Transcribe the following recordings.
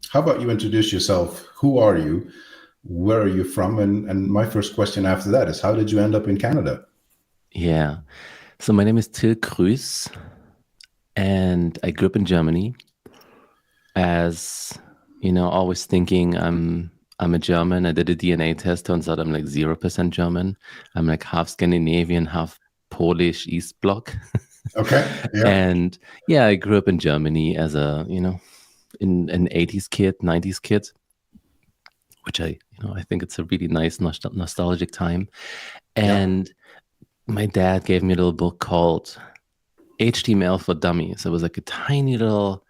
how about you introduce yourself? Who are you? Where are you from? And my first question after that is, how did you end up in Canada? Yeah. So my name is Till Krüss, and I grew up in Germany. As always thinking I'm a German. I did a DNA test. Turns out I'm like 0% German. I'm like half Scandinavian, half Polish East Bloc. Okay. Yeah. And yeah, I grew up in Germany as in an 80s kid, 90s kid, which I think it's a really nice nostalgic time. Yeah. And my dad gave me a little book called HTML for Dummies. It was like a tiny little,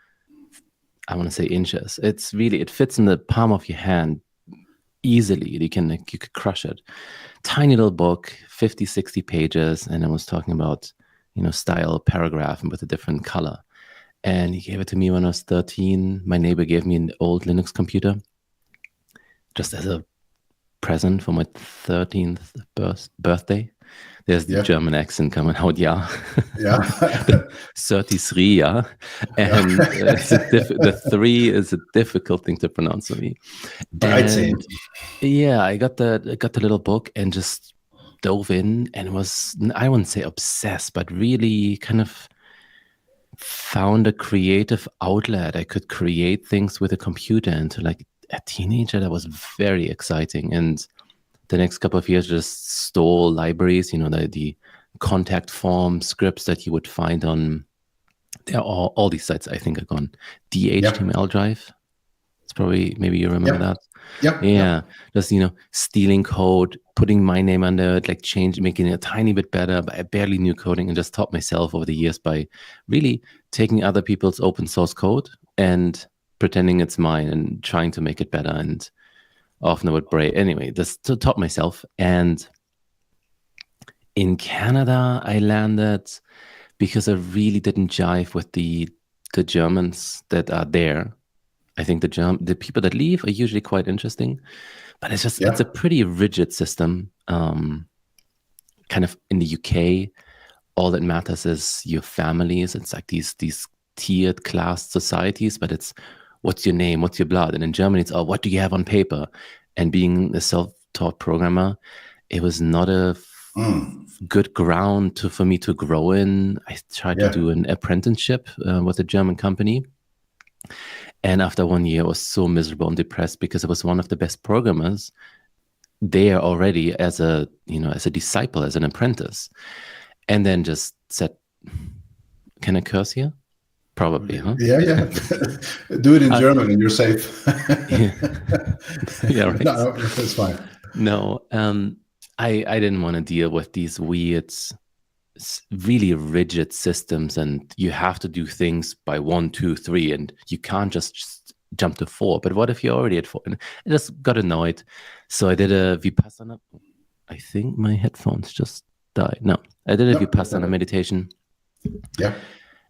I want to say inches. It fits in the palm of your hand easily. You could crush it. Tiny little book, 50, 60 pages. And I was talking about, style, paragraph, and with a different color. And he gave it to me when I was 13. My neighbor gave me an old Linux computer just as a present for my 13th birthday. There's the Yeah. German accent coming out, yeah. Yeah. The 33, yeah. And the 3 is a difficult thing to pronounce for me. Right. Same. And yeah, I got the little book and just dove in and was, I wouldn't say obsessed, but really kind of found a creative outlet. I could create things with a computer, and to like a teenager, that was very exciting. And the next couple of years just stole libraries, the contact form scripts that you would find on all these sites, I think, are gone. DHTML drive. It's probably, maybe you remember that. Yeah. Yeah. Just, stealing code, putting my name under it, like making it a tiny bit better. But I barely knew coding and just taught myself over the years by really taking other people's open source code and pretending it's mine and trying to make it better. And often I would break. Anyway, just to taught myself. And in Canada, I landed because I really didn't jive with the Germans that are there. I think the people that leave are usually quite interesting, but it's a pretty rigid system. Kind of in the UK, all that matters is your families. It's like these tiered class societies, but it's what's your name, what's your blood. And in Germany, it's what do you have on paper? And being a self-taught programmer, it was not a good ground for me to grow in. I tried to do an apprenticeship with a German company. And after 1 year, I was so miserable and depressed because I was one of the best programmers there already as a disciple, as an apprentice. And then just said, can I curse here? Probably, huh? Yeah. Do it in German and you're safe. Yeah, right. No, it's fine. No, I didn't want to deal with these weird, really rigid systems, and you have to do things by 1, 2, 3, and you can't just jump to 4. But what if you're already at 4? And I just got annoyed. So I did a Vipassana. I think my headphones just died. No, I did a Vipassana meditation. Yeah.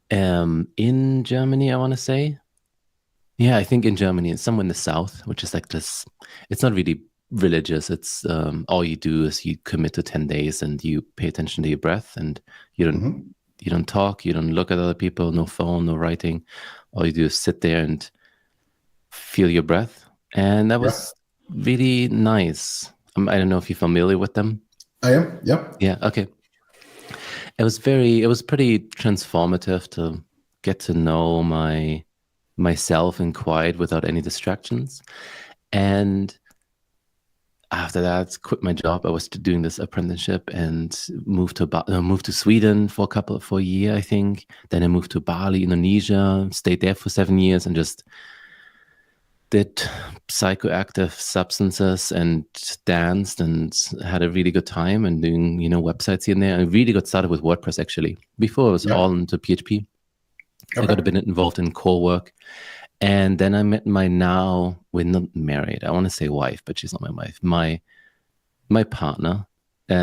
In Germany, I want to say. Yeah, I think in Germany, and somewhere in the south, which is like this. It's not really religious. It's all you do is you commit to 10 days and you pay attention to your breath, and you don't talk, you don't look at other people, no phone, no writing. All you do is sit there and feel your breath. And that was really nice. I don't know if you're familiar with them. I am. Yeah. Yeah. Okay. It was pretty transformative to get to know myself in quiet without any distractions. And after that, quit my job. I was doing this apprenticeship and moved to Sweden for a year, I think. Then I moved to Bali, Indonesia, stayed there for 7 years and just did psychoactive substances and danced and had a really good time and doing, websites here and there. I really got started with WordPress, actually. Before I was all into PHP. Okay. I got a bit involved in core work. And then I met we're not married. I want to say wife, but she's not my wife. My partner,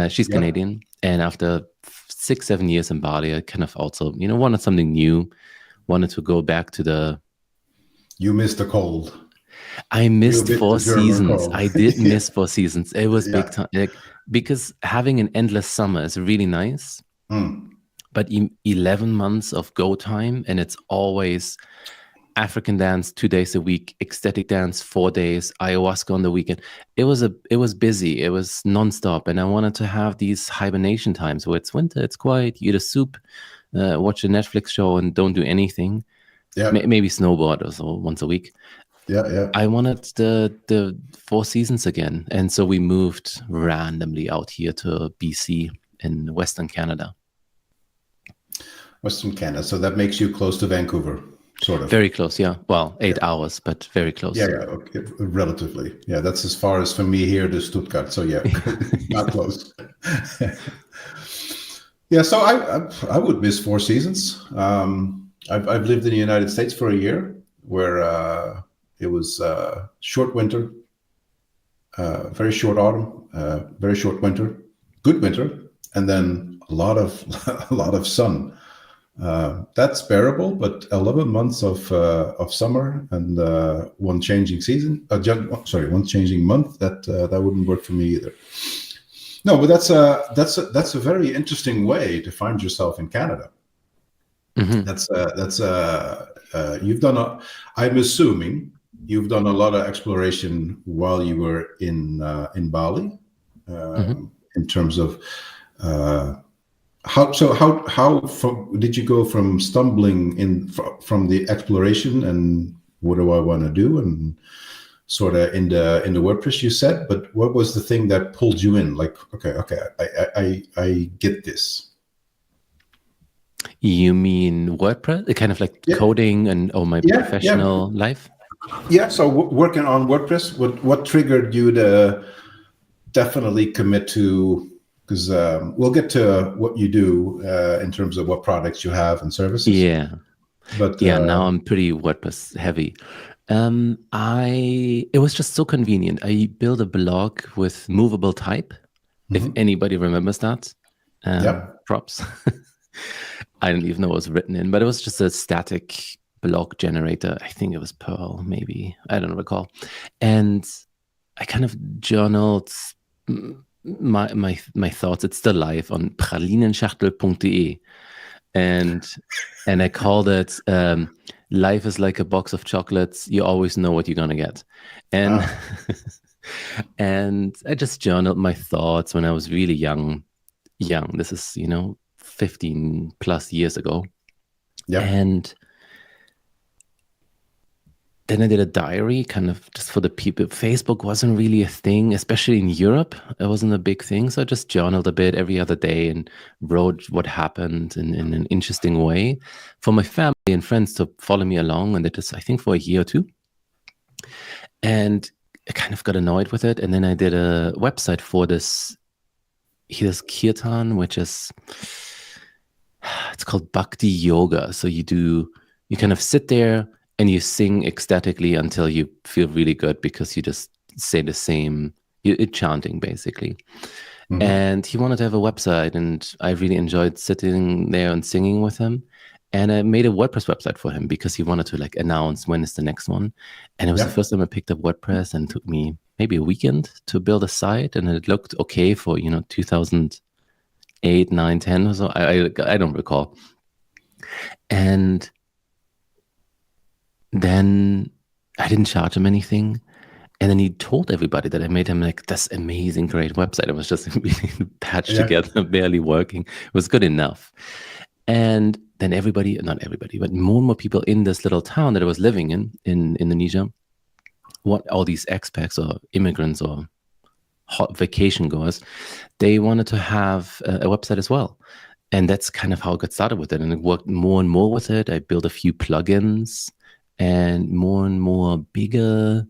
she's Canadian. And after 6, 7 years in Bali, I kind of also, wanted something new, wanted to go back to You missed the cold. I missed 4 seasons. I did miss 4 seasons. It was big time. Because having an endless summer is really nice. But 11 months of go time, and it's always African dance 2 days a week, ecstatic dance 4 days, ayahuasca on the weekend. It was busy. It was nonstop, and I wanted to have these hibernation times where it's winter, it's quiet, you eat a soup, watch a Netflix show, and don't do anything. Yeah. Maybe snowboard or so once a week. Yeah. I wanted the 4 seasons again, and so we moved randomly out here to BC in Western Canada. Western Canada. So that makes you close to Vancouver, sort of. Very close, yeah. Well, 8 hours, but very close. Yeah, okay. Relatively. Yeah, that's as far as from me here to Stuttgart. So yeah, not close. Yeah, so I would miss 4 seasons. I've lived in the United States for a year, where it was short winter, very short autumn, very short winter, good winter, and then a lot of sun. That's bearable, but 11 months of summer and one changing season. One changing month. That wouldn't work for me either. No, but that's a very interesting way to find yourself in Canada. Mm-hmm. You've done I'm assuming you've done a lot of exploration while you were in Bali, in terms of how did you go from stumbling from the exploration and what do I want to do, and sort of in the WordPress you said, but what was the thing that pulled you in? Like, okay, I get this. You mean WordPress? Kind of like coding and my professional life? Yeah, so working on WordPress, what triggered you to definitely commit to, because we'll get to what you do in terms of what products you have and services. Yeah. But now I'm pretty WordPress heavy. It was just so convenient. I built a blog with movable type. If anybody remembers that, props. I didn't even know what was written in, but it was just a static blog generator. I think it was Perl, maybe. I don't recall. And I kind of journaled my thoughts. It's still live on pralinenschachtel.de. And I called it life is like a box of chocolates. You always know what you're going to get. And and I just journaled my thoughts when I was really young. This is, 15 plus years ago. Yeah. And then I did a diary kind of just for the people. Facebook wasn't really a thing, especially in Europe. It wasn't a big thing. So I just journaled a bit every other day and wrote what happened in an interesting way for my family and friends to follow me along. And that is, I think, for a year or two. And I kind of got annoyed with it. And then I did a website for this. Here's Kirtan, which is, it's called Bhakti Yoga. So you kind of sit there and you sing ecstatically until you feel really good because you just say the same, you're chanting basically. Mm-hmm. And he wanted to have a website, and I really enjoyed sitting there and singing with him. And I made a WordPress website for him because he wanted to announce when is the next one. And it was the first time I picked up WordPress, and it took me maybe a weekend to build a site, and it looked okay for 2008, 9, 10 or so. I don't recall. And then I didn't charge him anything. And then he told everybody that I made him this amazing, great website. It was just really patched together, barely working. It was good enough. And then not everybody, but more and more people in this little town that I was living in Indonesia, all these expats or immigrants or hot vacation goers, they wanted to have a website as well. And that's kind of how I got started with it. And I worked more and more with it. I built a few plugins, and more bigger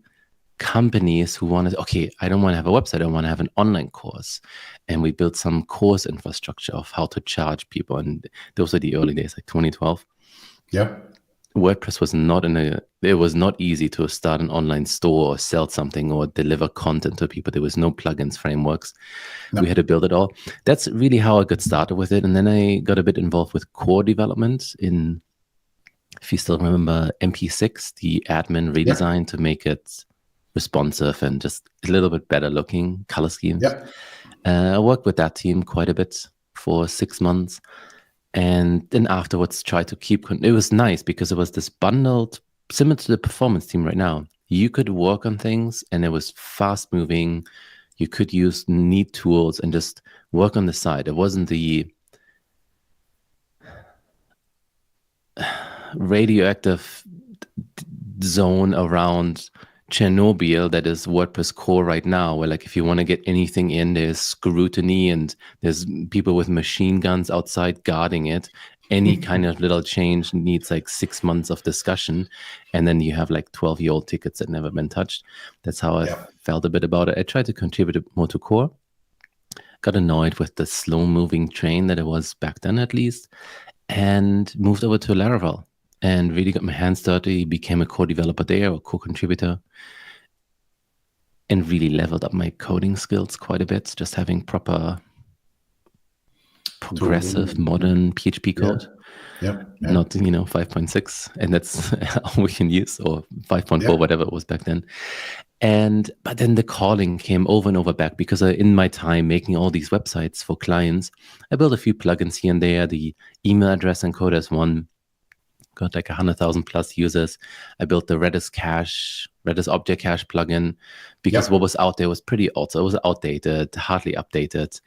companies who wanted, okay, I don't want to have a website, I want to have an online course. And we built some course infrastructure of how to charge people. And those are the early days, like 2012. Yeah. WordPress was it was not easy to start an online store or sell something or deliver content to people. There was no plugins, frameworks. No. We had to build it all. That's really how I got started with it. And then I got a bit involved with core development in, if you still remember, MP6, the admin redesign to make it responsive and just a little bit better looking color schemes. Yeah. I worked with that team quite a bit for 6 months. And then afterwards tried to keep, it was nice because it was this bundled similar to the performance team right now. You could work on things and it was fast moving. You could use neat tools and just work on the side. It wasn't the radioactive zone around Chernobyl that is WordPress core right now, where like if you want to get anything in, there's scrutiny and there's people with machine guns outside guarding it. Any kind of little change needs like 6 months of discussion, and then you have like 12-year-old tickets that never been touched. That's how I felt a bit about it. I tried to contribute more to core. Got annoyed with the slow-moving train that it was back then, at least, and moved over to Laravel and really got my hands dirty, became a core developer there or co-contributor, and really leveled up my coding skills quite a bit, just having proper progressive modern PHP code. Not 5.6, and that's all we can use, or 5.4, whatever it was back then. But then the calling came over and over back, because in my time making all these websites for clients, I built a few plugins here and there. The email address encoder is one, got like 100,000 plus users. I built the Redis Cache, Redis Object Cache plugin, because what was out there was pretty old. So it was outdated, hardly updated.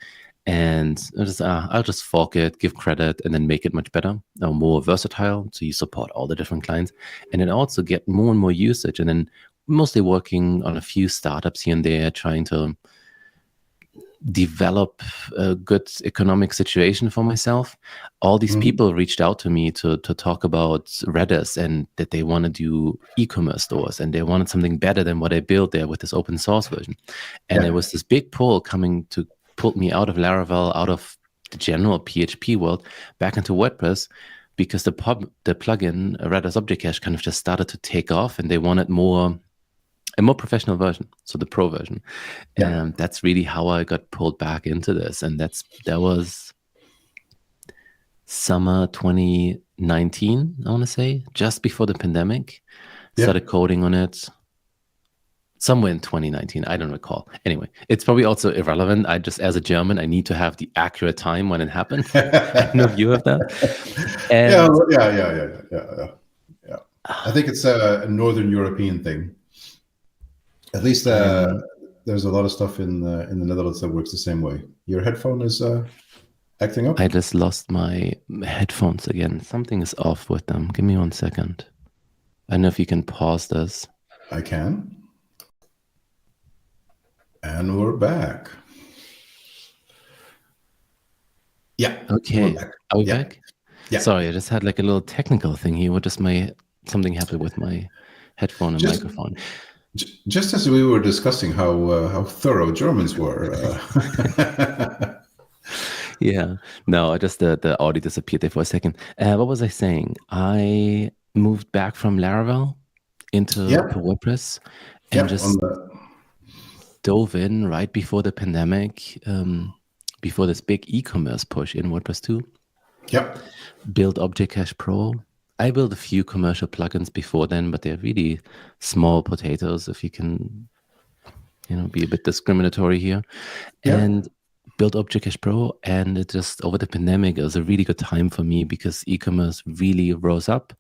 And I'll just fork it, give credit, and then make it much better, more versatile, so you support all the different clients. And then also get more and more usage. And then mostly working on a few startups here and there, trying to develop a good economic situation for myself. All these people reached out to me to talk about Redis, and that they want to do e-commerce stores, and they wanted something better than what I built there with this open source version. And there was this big pull coming to pull me out of Laravel, out of the general PHP world, back into WordPress, because the plugin Redis Object Cache kind of just started to take off, and they wanted a more professional version, so the pro version. And that's really how I got pulled back into this. And that was summer 2019, I want to say, just before the pandemic. Started coding on it somewhere in 2019. I don't recall. Anyway, it's probably also irrelevant. I just, as a German, I need to have the accurate time when it happened. I know you have that. And yeah. I think it's a Northern European thing. At least there's a lot of stuff in the Netherlands that works the same way. Your headphone is acting up? I just lost my headphones again. Something is off with them. Give me 1 second. I don't know if you can pause this. I can. And we're back. Yeah. Okay. Are we Yeah. back? Yeah. Sorry, I just had like a little technical thing here. Something happened with my headphone and microphone. Just as we were discussing how thorough Germans were. Yeah. No, the audio disappeared there for a second. What was I saying? I moved back from Laravel into WordPress and just dove in right before the pandemic, before this big e-commerce push in WordPress 2. Yep. Built Object Cache Pro. I built a few commercial plugins before then, but they're really small potatoes, if you can, be a bit discriminatory here. And built Object Cache Pro, and it just, over the pandemic, it was a really good time for me, because e-commerce really rose up.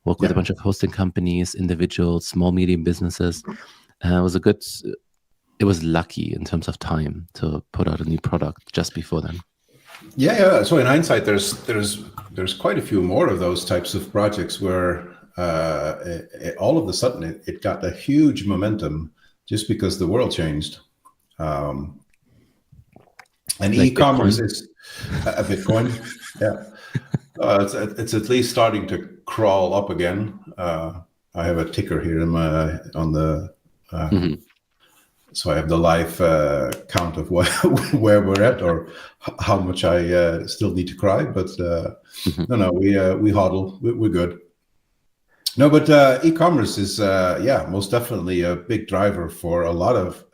Worked with a bunch of hosting companies, individuals, small, medium businesses. It was lucky in terms of time to put out a new product just before then. Yeah. So in hindsight, there's quite a few more of those types of projects where all of a sudden it got a huge momentum just because the world changed. And like e-commerce is a Bitcoin. It's at least starting to crawl up again. I have a ticker here on the. So I have the live count of where we're at, or how much I still need to cry. But no, we hodl. We're good. No, but e-commerce is most definitely a big driver for a lot of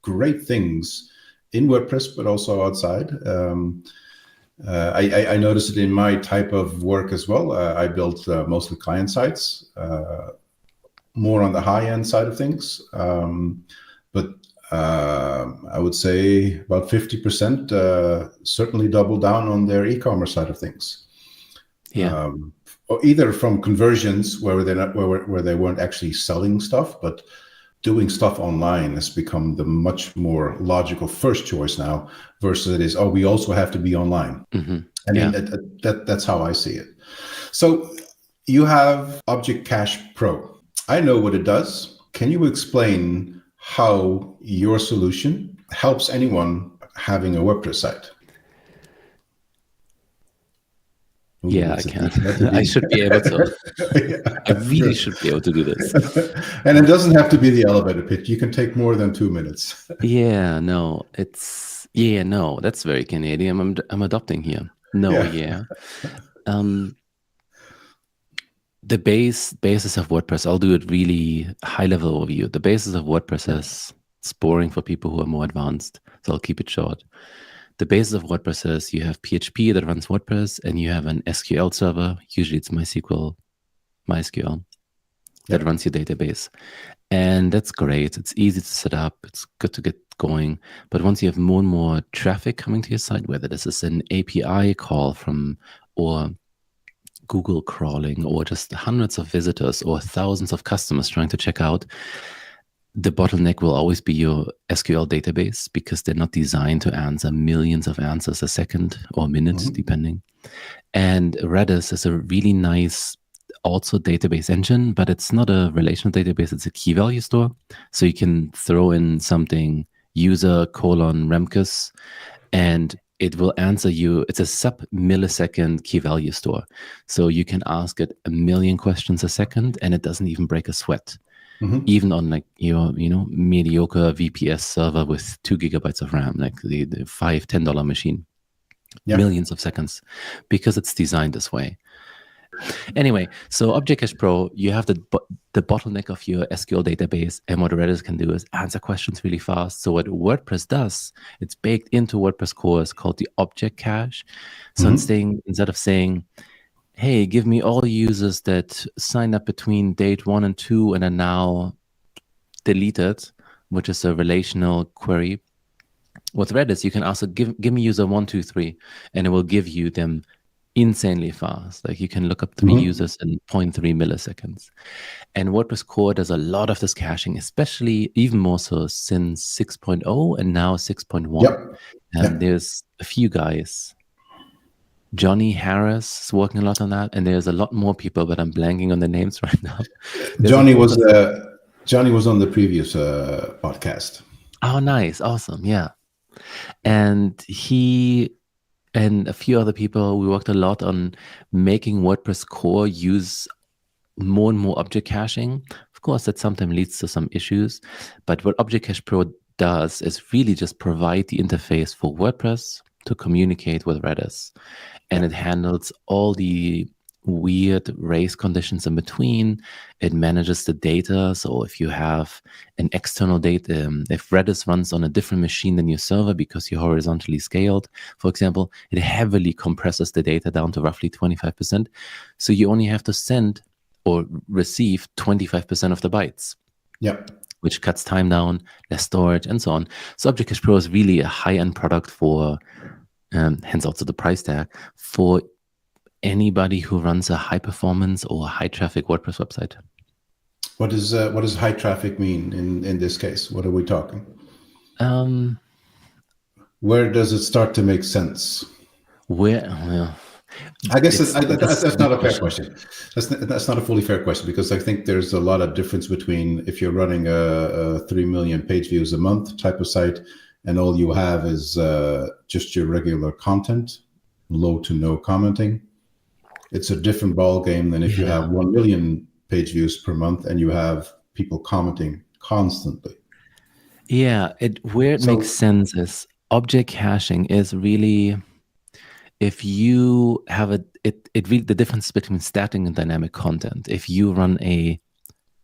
great things in WordPress, but also outside. I noticed it in my type of work as well. I built mostly client sites. More on the high-end side of things, but I would say about 50% certainly double down on their e-commerce side of things. or either from conversions where they're not where they weren't actually selling stuff, but doing stuff online has become the much more logical first choice now, versus it is, oh, we also have to be online. I mean, that's how I see it. So you have Object Cache Pro. I know what it does. Can you explain how your solution helps anyone having a WordPress site? Ooh, Yeah, I can. I should be able to. I really should be able to do this. And it doesn't have to be the elevator pitch. You can take more than 2 minutes. No, that's very Canadian. I'm adopting here. The basis of WordPress, I'll do it really high level overview. The basis of WordPress is, it's boring for people who are more advanced, so I'll keep it short. The basis of WordPress is you have PHP that runs WordPress, and you have an SQL server. Usually it's MySQL that runs your database. And that's great. It's easy to set up. It's good to get going. But once you have more and more traffic coming to your site, whether this is an API call or Google crawling, or just hundreds of visitors or thousands of customers trying to check out, the bottleneck will always be your SQL database, because they're not designed to answer millions of answers a second or minute, depending. And Redis is a really nice also database engine, but it's not a relational database. It's a key value store. So you can throw in something user:"Remkus, and it will answer you. It's a sub-millisecond key value store. So you can ask it a million questions a second, and it doesn't even break a sweat. Even on like your, mediocre VPS server with 2 gigabytes of RAM, like the $5-10 machine, millions of seconds, because it's designed this way. Anyway, so Object Cache Pro, you have the bottleneck of your SQL database, and what Redis can do is answer questions really fast. So what WordPress does, it's baked into WordPress core, is called the Object Cache. So instead of saying, hey, give me all users that signed up between date 1 and 2 and are now deleted, which is a relational query. With Redis, you can also give me user 1, 2, 3, and it will give you them insanely fast. Like you can look up 3 users in 0.3 milliseconds. And WordPress core does a lot of this caching, especially even more so since 6.0 and now 6.1. There's a few guys. Johnny Harris is working a lot on that, and there's a lot more people, but I'm blanking on the names right now. Johnny was on the previous podcast. Oh, nice. Awesome. Yeah. And he and a few other people, we worked a lot on making WordPress core use more and more object caching. Of course, that sometimes leads to some issues, but what Object Cache Pro does is really just provide the interface for WordPress to communicate with Redis. And it handles all the weird race conditions in between. It manages the data. So if you have an external data, if Redis runs on a different machine than your server because you're horizontally scaled, for example, it heavily compresses the data down to roughly 25%. So you only have to send or receive 25% of the bytes. Which cuts time down, less storage, and so on. So Object Cache Pro is really a high-end product for, hence also the price tag, for anybody who runs a high-performance or high-traffic WordPress website. What does high traffic mean in this case? What are we talking? Where does it start to make sense? I guess that's not a fair question. That's not a fully fair question, because I think there's a lot of difference between if you're running a 3 million page views a month type of site and all you have is just your regular content, low to no commenting. It's a different ball game than if you have 1 million page views per month and you have people commenting constantly. Yeah, where it makes sense is object caching is really, if you have the difference between static and dynamic content. If you run a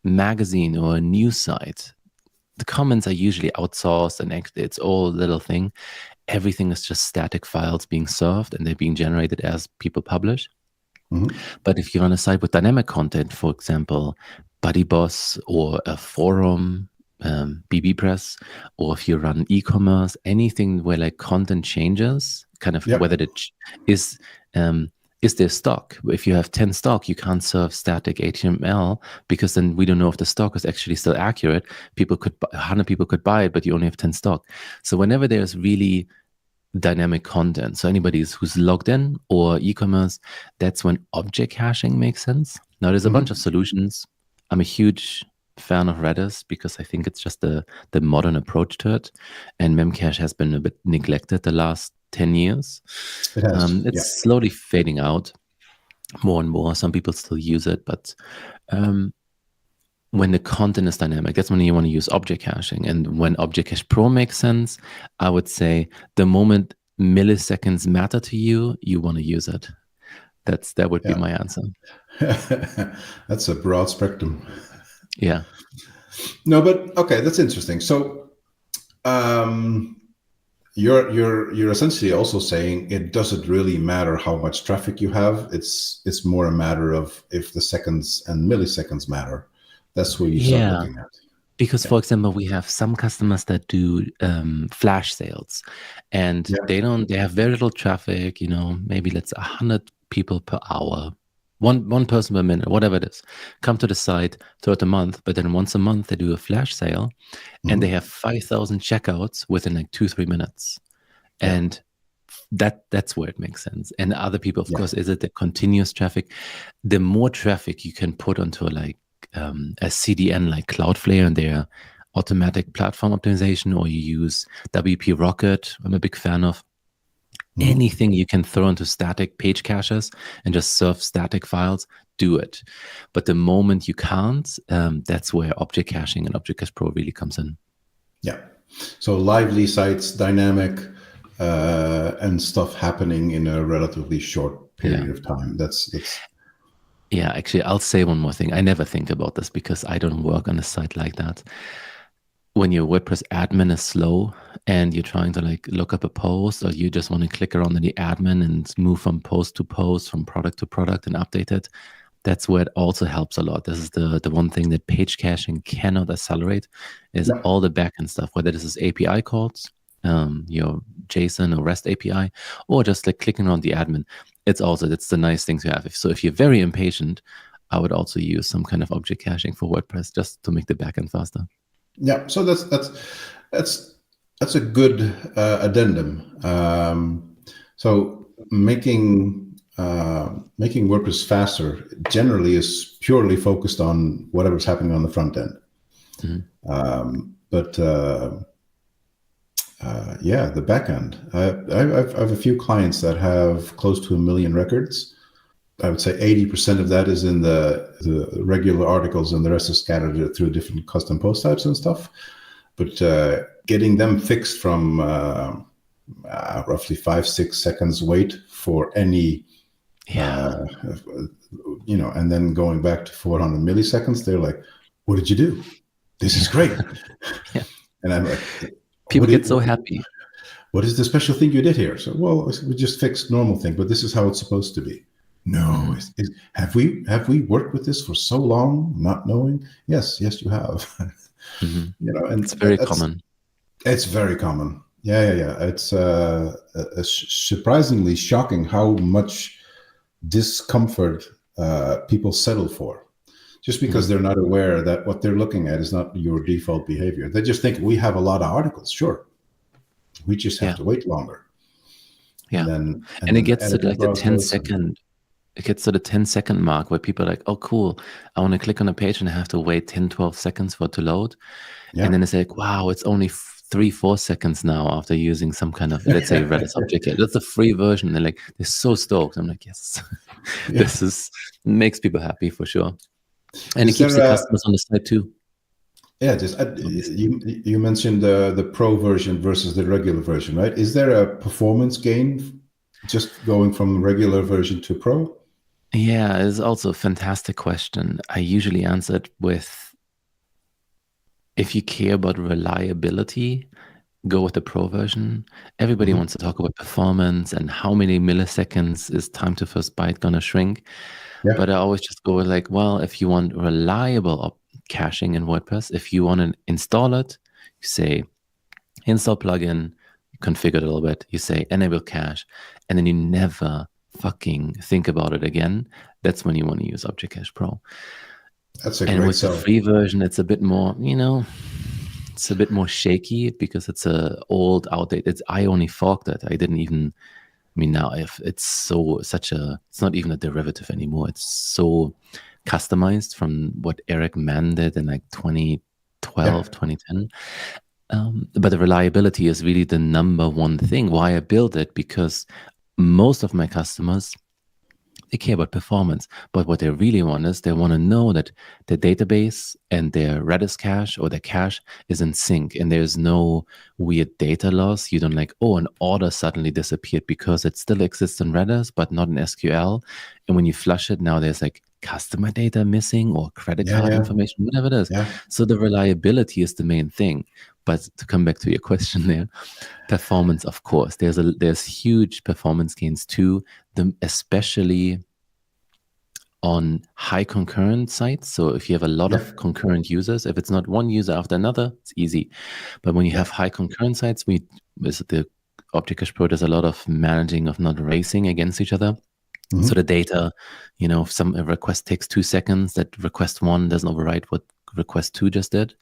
magazine or a news site, the comments are usually outsourced and it's all little thing. Everything is just static files being served and they're being generated as people publish. But if you run a site with dynamic content, for example, BuddyBoss or a forum, BB Press, or if you run e-commerce, anything where like content changes, kind of whether it is is there stock? If you have 10 stock, you can't serve static HTML because then we don't know if the stock is actually still accurate. 100 people could buy it, but you only have 10 stock. So whenever there's really dynamic content, so anybody who's logged in or e-commerce, that's when object caching makes sense. Now there's a bunch of solutions. I'm a huge fan of Redis because I think it's just the modern approach to it. And Memcache has been a bit neglected the last 10 years. It has. It's slowly fading out more and more. Some people still use it, but when the content is dynamic, that's when you want to use object caching. And when Object Cache Pro makes sense, I would say the moment milliseconds matter to you, you want to use it. That would be my answer. That's a broad spectrum. Yeah. No, but okay, that's interesting. So you're essentially also saying it doesn't really matter how much traffic you have. It's more a matter of if the seconds and milliseconds matter. That's what you start looking at. Because, for example, we have some customers that do flash sales, and they have very little traffic. Maybe let's 100 people per hour, one person per minute, whatever it is, come to the site throughout the month. But then once a month they do a flash sale, and they have 5,000 checkouts within like 2-3 minutes, and that's where it makes sense. And other people, of course, is it the continuous traffic? The more traffic you can put onto like a CDN like Cloudflare and their automatic platform optimization, or you use WP Rocket, I'm a big fan of. Anything you can throw into static page caches and just serve static files, do it. But the moment you can't, that's where object caching and Object Cache Pro really comes in. Yeah. So lively sites, dynamic, and stuff happening in a relatively short period of time. That's Yeah, actually, I'll say one more thing. I never think about this because I don't work on a site like that. When your WordPress admin is slow and you're trying to like look up a post, or you just want to click around in the admin and move from post to post, from product to product and update it, that's where it also helps a lot. This is the one thing that page caching cannot accelerate is all the backend stuff, whether this is API calls, your JSON or REST API, or just like clicking on the admin. That's the nice thing to have. If you're very impatient, I would also use some kind of object caching for WordPress just to make the backend faster. Yeah, so that's a good addendum. So making WordPress faster generally is purely focused on whatever's happening on the front end. But the back end. I have a few clients that have close to 1 million records. I would say 80% of that is in the regular articles, and the rest is scattered through different custom post types and stuff. But getting them fixed from roughly 5-6 seconds wait for any, and then going back to 400 milliseconds, they're like, "What did you do? This is great." And I'm like, people get so happy. What is the special thing you did here? So, well, we just fixed normal thing, but this is how it's supposed to be. No, have we worked with this for so long, not knowing? Yes, you have. And it's very common. It's very common. Yeah. It's surprisingly shocking how much discomfort people settle for, just because they're not aware that what they're looking at is not your default behavior. They just think we have a lot of articles. Sure, we just have to wait longer. Yeah, and it gets to like the 10-second. It gets to the 10-second mark where people are like, "Oh, cool! I want to click on a page and I have to wait 10-12 seconds for it to load." And then it's like, "Wow, it's only 3-4 seconds now after using some kind of, let's say, Redis object. That's a free version." They're like, they're so stoked. I'm like, yes, this makes people happy for sure, and it keeps the customers on the side too. Yeah, you mentioned the pro version versus the regular version, right? Is there a performance gain just going from regular version to pro? Yeah, it's also a fantastic question. I usually answer it with, if you care about reliability, go with the pro version. Everybody wants to talk about performance and how many milliseconds is time to first byte gonna shrink. But I always just go with like, well, if you want reliable caching in WordPress, if you want to install it, you say install plugin, you configure it a little bit, you say enable cache, and then you never fucking think about it again, that's when you want to use Object Cache Pro. That's a And great with the sell. free version, it's a bit more, it's a bit more shaky because it's a old, outdated. I only forked it. I didn't even. I mean, now if it's it's not even a derivative anymore. It's so customized from what Eric Mann did in like 2012, 2010. But the reliability is really the number one thing why I built it, because most of my customers, they care about performance, but what they really want is they want to know that their database and their Redis cache or their cache is in sync and there's no weird data loss. You don't like, oh, an order suddenly disappeared because it still exists in Redis, but not in SQL. And when you flush it, now there's like customer data missing or credit card information, whatever it is. Yeah. So the reliability is the main thing. But to come back to your question there, performance, of course, there's huge performance gains too, especially on high concurrent sites. So if you have a lot of concurrent users, if it's not one user after another, it's easy. But when you have high concurrent sites, with the Object Cache Pro, there's a lot of managing of not racing against each other. So the data, if some request takes 2 seconds, that request 1 doesn't overwrite what request 2 just did.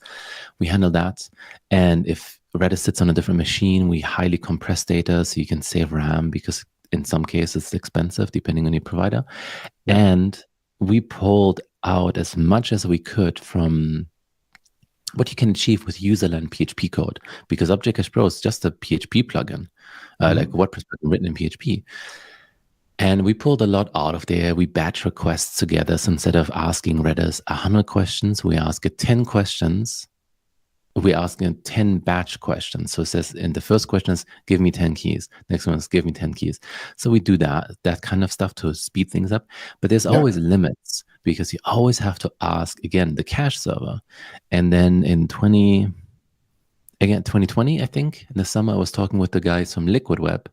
We handle that. And if Redis sits on a different machine, we highly compress data so you can save RAM, because in some cases it's expensive depending on your provider. And we pulled out as much as we could from what you can achieve with userland PHP code, because Object Cache Pro is just a PHP plugin, like WordPress plugin written in PHP. And we pulled a lot out of there. We batch requests together. So instead of asking Redis 100 questions, we ask it 10 questions. We ask it 10 batch questions. So it says, in the first question is, give me 10 keys. Next one is, give me 10 keys. So we do that kind of stuff to speed things up. But there's always limits, because you always have to ask, again, the cache server. And then in 2020, I think, in the summer, I was talking with the guys from Liquid Web,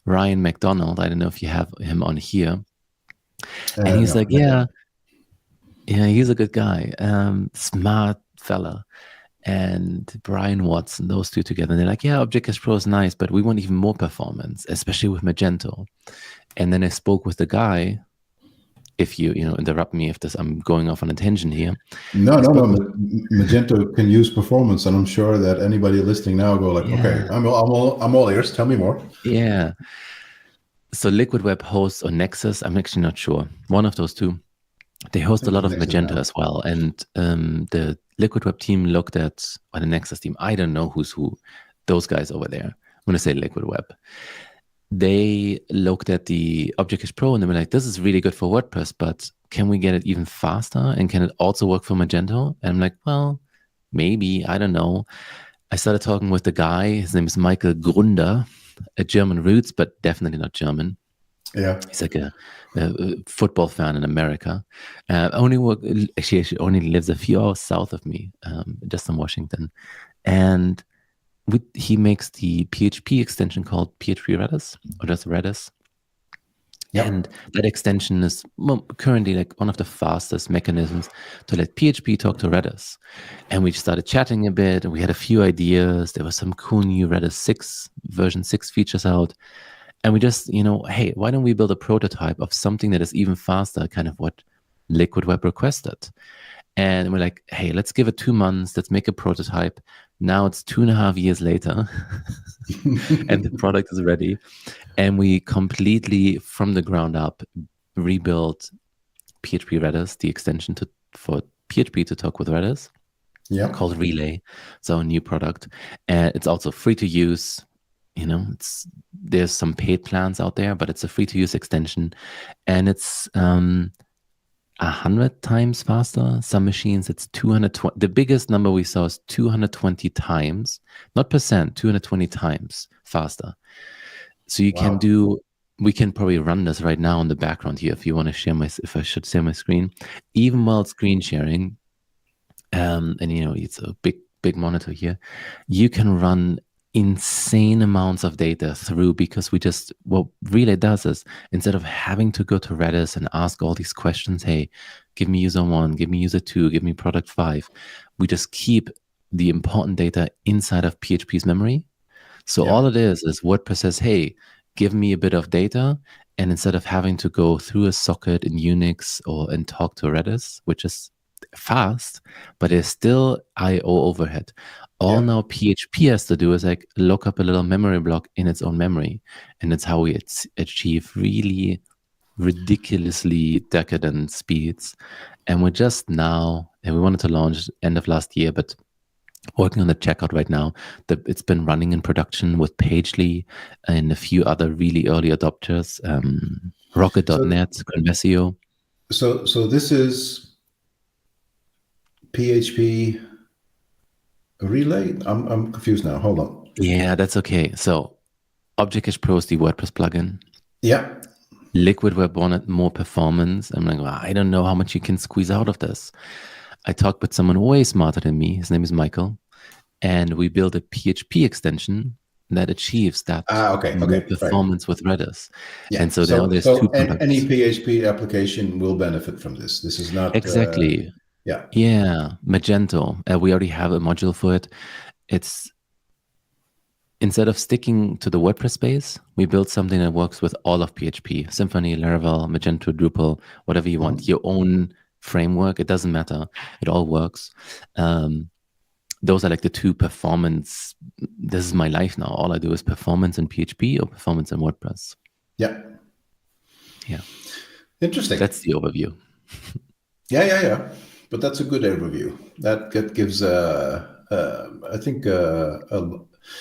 Ryan McDonald. I don't know if you have him on here. And he's like, yeah, he's a good guy, smart fella. And Brian Watson, those two together. And they're like, yeah, Object Cache Pro is nice, but we want even more performance, especially with Magento. And then I spoke with the guy. If you interrupt me if I'm going off on a tangent here. No. Magento can use performance, and I'm sure that anybody listening now go like, okay, I'm all ears. Tell me more. Yeah. So Liquid Web hosts, or Nexus, I'm actually not sure. One of those two. They host a lot of Magento as well. And the Liquid Web team looked at, or the Nexus team, I don't know who's who, those guys over there. I'm going to say Liquid Web. They looked at the Object Cache Pro and they were like, this is really good for WordPress, but can we get it even faster? And can it also work for Magento? And I'm like, well, maybe, I don't know. I started talking with the guy. His name is Michael Grunder, a German roots, but definitely not German. Yeah. He's like a football fan in America. Only lives a few hours south of me, just in Washington. And he makes the PHP extension called PHP Redis, or just Redis. Yep. And that extension is currently like one of the fastest mechanisms to let PHP talk to Redis. And we started chatting a bit, and we had a few ideas. There was some cool new Redis version 6 features out. And we just, hey, why don't we build a prototype of something that is even faster, kind of what Liquid Web requested. And we're like, hey, let's give it 2 months. Let's make a prototype. Now it's 2.5 years later and the product is ready. And we completely, from the ground up, rebuilt PHP Redis, the extension for PHP to talk with Redis, called Relay. It's our new product. And it's also free to use. There's some paid plans out there, but it's a free to use extension. And it's 100 times faster. Some machines, it's 220. The biggest number we saw is 220 times, not percent, 220 times faster. So you can we can probably run this right now in the background here if you want to share if I should share my screen, even while screen sharing. And it's a big monitor here. You can run insane amounts of data through, because what Relay does is, instead of having to go to Redis and ask all these questions, hey, give me user 1, give me user 2, give me product 5, we just keep the important data inside of PHP's memory. So all it is WordPress says, hey, give me a bit of data, And instead of having to go through a socket in Unix and talk to Redis, which is fast, but there's still I/O overhead. All Yeah. now PHP has to do is like look up a little memory block in its own memory, and that's how we achieve really ridiculously decadent speeds. And we're just now, and we wanted to launch end of last year, but working on the checkout right now. It's been running in production with Pagely and a few other really early adopters, Rocket.net, Conversio. So this is PHP Relay? I'm confused now. Hold on. Yeah, that's okay. So Object Cache Pro is the WordPress plugin. Yeah. Liquid Web wanted more performance. I'm like, well, I don't know how much you can squeeze out of this. I talked with someone way smarter than me. His name is Michael. And we built a PHP extension that achieves that more performance with Redis. Yeah. And so now there's two products. Any PHP application will benefit from this. This is not exactly. Yeah. Magento. We already have a module for it. It's instead of sticking to the WordPress space, we built something that works with all of PHP, Symfony, Laravel, Magento, Drupal, whatever you want, your own framework. It doesn't matter. It all works. Those are like the two performance. This is my life now. All I do is performance in PHP or performance in WordPress. Yeah. Interesting. That's the overview. Yeah. But that's a good overview. That gives, I think,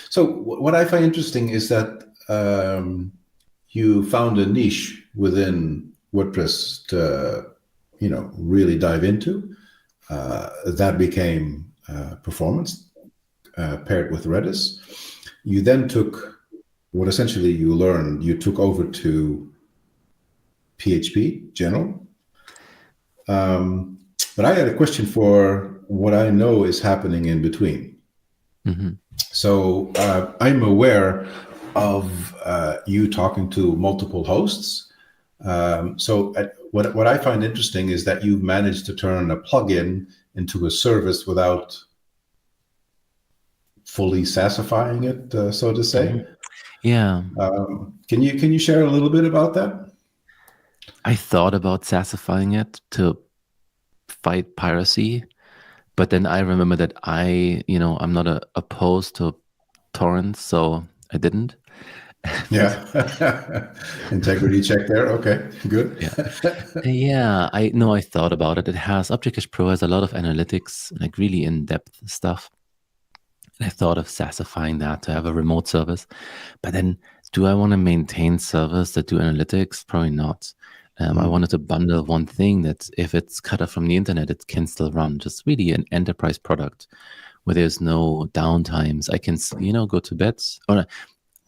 so what I find interesting is that you found a niche within WordPress to, really dive into. That became performance paired with Redis. You then took what essentially you learned, you took over to PHP general. But I had a question for what I know is happening in between. Mm-hmm. So I'm aware of you talking to multiple hosts. What I find interesting is that you've managed to turn a plugin into a service without fully SaaSifying it, so to say. Mm-hmm. Yeah. Can you share a little bit about that? I thought about SaaSifying it to fight piracy, but then I remember that I'm not opposed to torrents, so I didn't. Yeah. Integrity check there. Okay, good. Yeah. I thought about it. It has Object Cache Pro has a lot of analytics, like really in-depth stuff. And I thought of SaaSifying that to have a remote service. But then do I want to maintain servers that do analytics? Probably not. I wanted to bundle one thing that if it's cut off from the internet, it can still run. Just really an enterprise product where there's no downtimes. I can, go to bed, or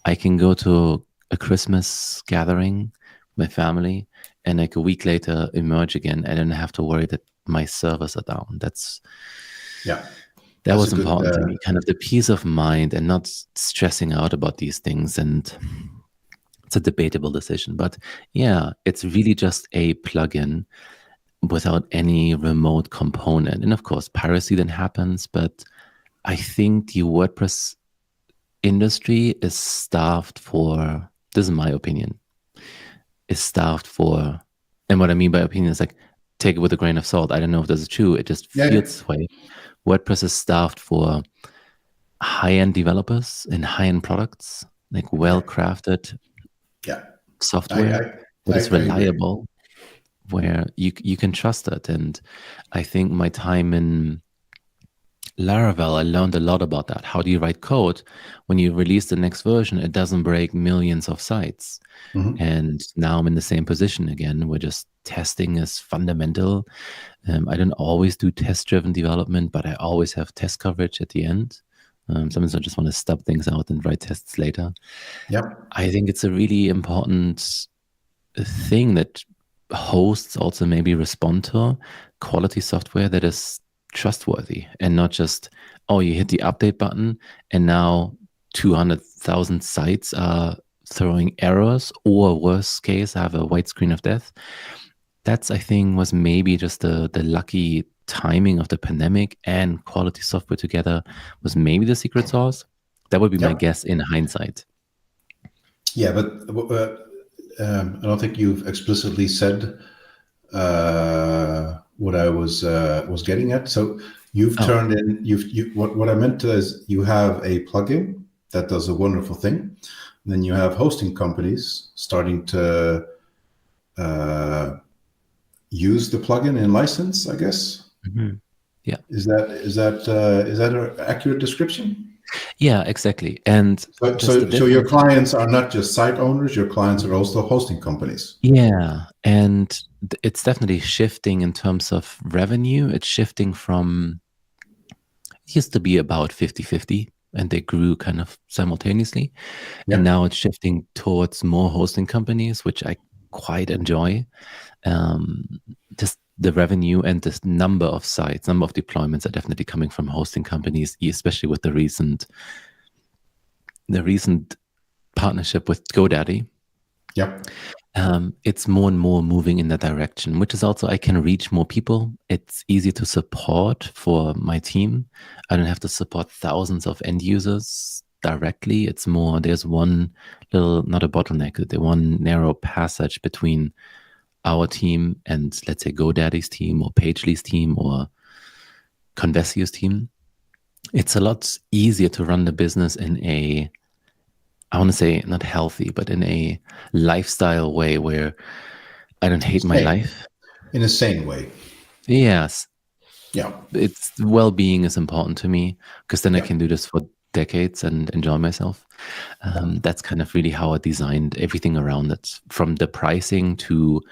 I can go to a Christmas gathering with my family, and like a week later emerge again. I don't have to worry that my servers are down. That was important to me, kind of the peace of mind and not stressing out about these things. And it's a debatable decision, but yeah, it's really just a plugin without any remote component. And of course, piracy then happens, but I think the WordPress industry is starved for, this is my opinion, and what I mean by opinion is like, take it with a grain of salt. I don't know if this is true. It just feels this way. WordPress is starved for high-end developers and high-end products, like well-crafted software that is reliable, where you can trust it. And I think my time in Laravel, I learned a lot about that. How do you write code? When you release the next version, it doesn't break millions of sites. Mm-hmm. And now I'm in the same position again, where just testing is fundamental. I don't always do test-driven development, but I always have test coverage at the end. Sometimes I just want to stub things out and write tests later. I think it's a really important thing that hosts also maybe respond to quality software that is trustworthy and not just, you hit the update button and now 200,000 sites are throwing errors, or worst case, have a white screen of death. That's, I think, was maybe just the lucky timing of the pandemic and quality software together was maybe the secret sauce. That would be my guess in hindsight. Yeah, but I don't think you've explicitly said what I was getting at. So you've turned in. What I meant is you have a plugin that does a wonderful thing. And then you have hosting companies starting to use the plugin in license, I guess. Mm-hmm. Yeah. Is that an accurate description? Yeah, exactly. And so your clients are not just site owners, your clients are also hosting companies. Yeah, and it's definitely shifting in terms of revenue. It's shifting from, it used to be about 50-50, and they grew kind of simultaneously. Yeah. And now it's shifting towards more hosting companies, which I quite enjoy. Just the revenue and the number of sites, number of deployments are definitely coming from hosting companies, especially with the recent partnership with GoDaddy. Yep. It's more and more moving in that direction, which is also I can reach more people. It's easy to support for my team. I don't have to support thousands of end users directly. It's more, there's one little, not a bottleneck, the one narrow passage between our team and, let's say, GoDaddy's team or Pagely's team or Conversio's team. It's a lot easier to run the business in a, I want to say not healthy, but in a lifestyle way where I don't hate my life. In a sane way. Yes. Yeah. It's well-being is important to me because then I can do this for decades and enjoy myself. That's kind of really how I designed everything around it, from the pricing to,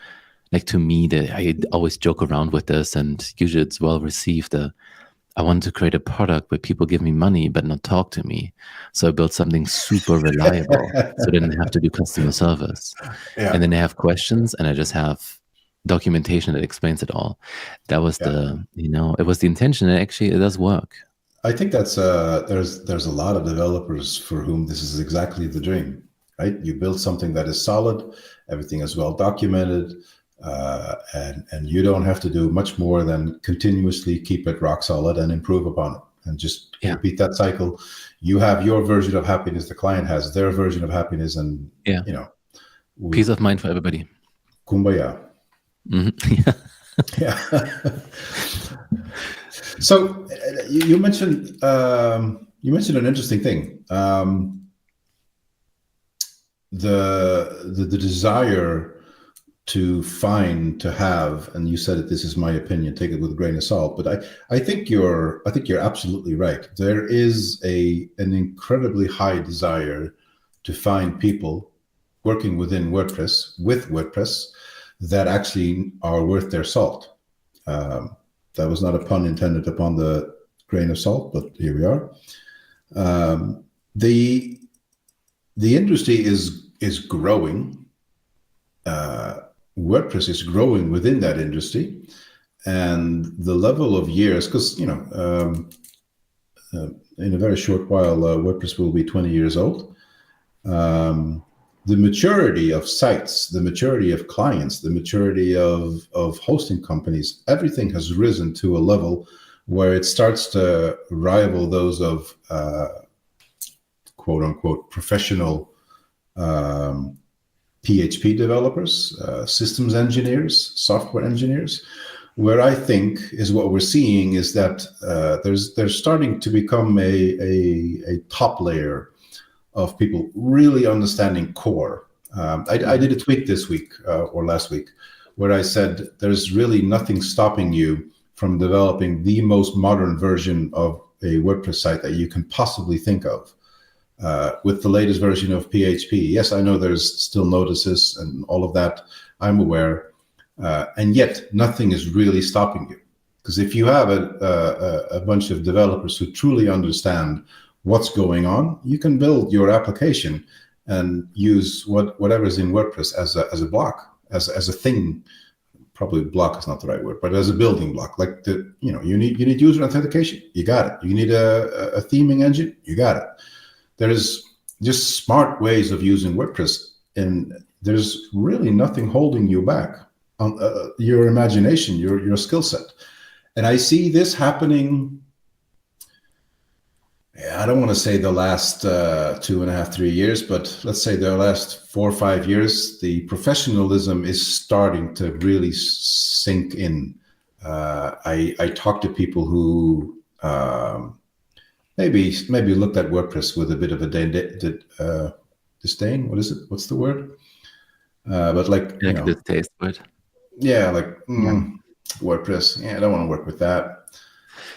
like, to me, I always joke around with this, and usually it's well received. I wanted to create a product where people give me money but not talk to me. So I built something super reliable so they didn't have to do customer service. Yeah. And then they have questions and I just have documentation that explains it all. That was it was the intention, and actually it does work. I think that's there's a lot of developers for whom this is exactly the dream, right? You build something that is solid, everything is well documented, and you don't have to do much more than continuously keep it rock solid and improve upon it, and just repeat that cycle. You have your version of happiness, the client has their version of happiness, and peace of mind for everybody. Kumbaya. Mm-hmm. Yeah. So you mentioned an interesting thing. The desire to have, and you said that this is my opinion, take it with a grain of salt, but I think you're absolutely right. There is an incredibly high desire to find people working within WordPress, with WordPress, that actually are worth their salt. That was not a pun intended upon the grain of salt, but here we are. The industry is growing. WordPress is growing within that industry, and the level of years, because in a very short while, WordPress will be 20 years old. The maturity of sites, the maturity of clients, the maturity of hosting companies, everything has risen to a level where it starts to rival those of quote unquote professional PHP developers, systems engineers, software engineers. Where I think is what we're seeing is that there's starting to become a top layer of people really understanding core. I did a tweet this week or last week where I said there's really nothing stopping you from developing the most modern version of a WordPress site that you can possibly think of with the latest version of PHP. Yes, I know there's still notices and all of that. I'm aware. And yet nothing is really stopping you. Because if you have a bunch of developers who truly understand what's going on, you can build your application and use whatever's in WordPress as a block, as a thing. Probably block is not the right word, but as a building block. Like you need user authentication, you got it. You need a theming engine, you got it. There's just smart ways of using WordPress, and there's really nothing holding you back on your imagination, your skill set. And I see this happening I don't want to say the last 2.5, 3 years, but let's say the last 4 or 5 years, the professionalism is starting to really sink in. I talk to people who maybe looked at WordPress with a bit of a disdain. What is it? What's the word? But like, Like this taste word. yeah, like Yeah. WordPress. Yeah, I don't want to work with that.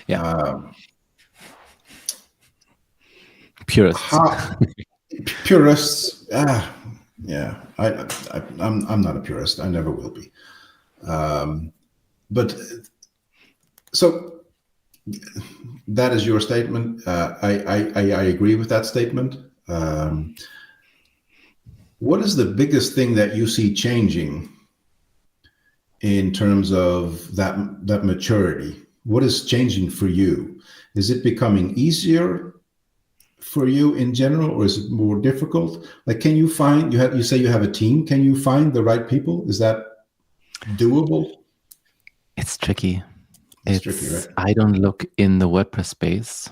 Yeah. Purists. Purists. Yeah. I'm not a purist. I never will be. But so that is your statement. I agree with that statement. What is the biggest thing that you see changing in terms of that maturity? What is changing for you? Is it becoming easier for you in general, or is it more difficult? Like, can you find, you say you have a team, can you find the right people? Is that doable? It's tricky. It's tricky, right? I don't look in the WordPress space.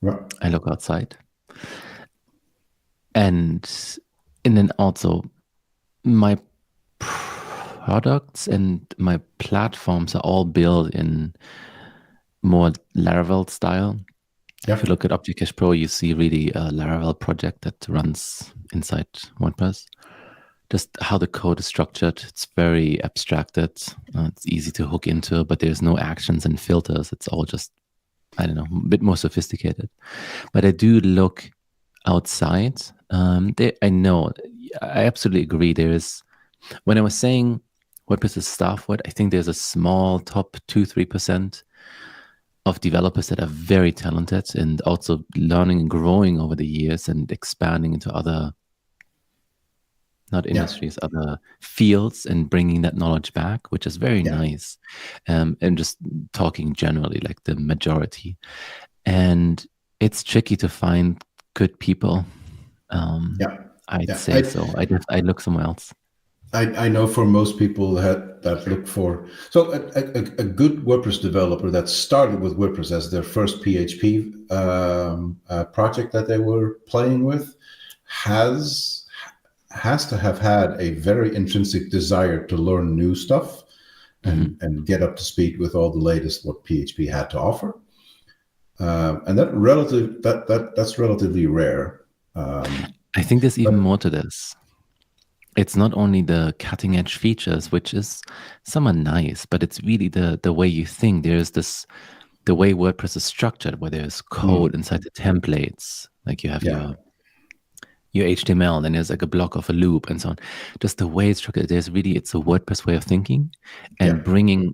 Right. I look outside. And then also my products and my platforms are all built in more Laravel style. Yeah. If you look at Object Cache Pro, you see really a Laravel project that runs inside WordPress. Just how the code is structured, it's very abstracted. It's easy to hook into, but there's no actions and filters. It's all just, I don't know, a bit more sophisticated. But I do look outside. I know, I absolutely agree. There is, when I was saying WordPress is staffward, I think there's a small top 2-3% of developers that are very talented and also learning and growing over the years and expanding into other, not industries, other fields, and bringing that knowledge back, which is very nice. And just talking generally, like the majority. And it's tricky to find good people. I'd say so. I look somewhere else. I know for most people that look for, so a good WordPress developer that started with WordPress as their first PHP project that they were playing with has to have had a very intrinsic desire to learn new stuff and get up to speed with all the latest what PHP had to offer. And that's relatively rare. I think there's even more to this. It's not only the cutting edge features, which is some are nice, but it's really the way you think. There's this, the way WordPress is structured, where there's code inside the templates, like you have your HTML, then there's like a block of a loop and so on. Just the way it's structured, it's a WordPress way of thinking, and bringing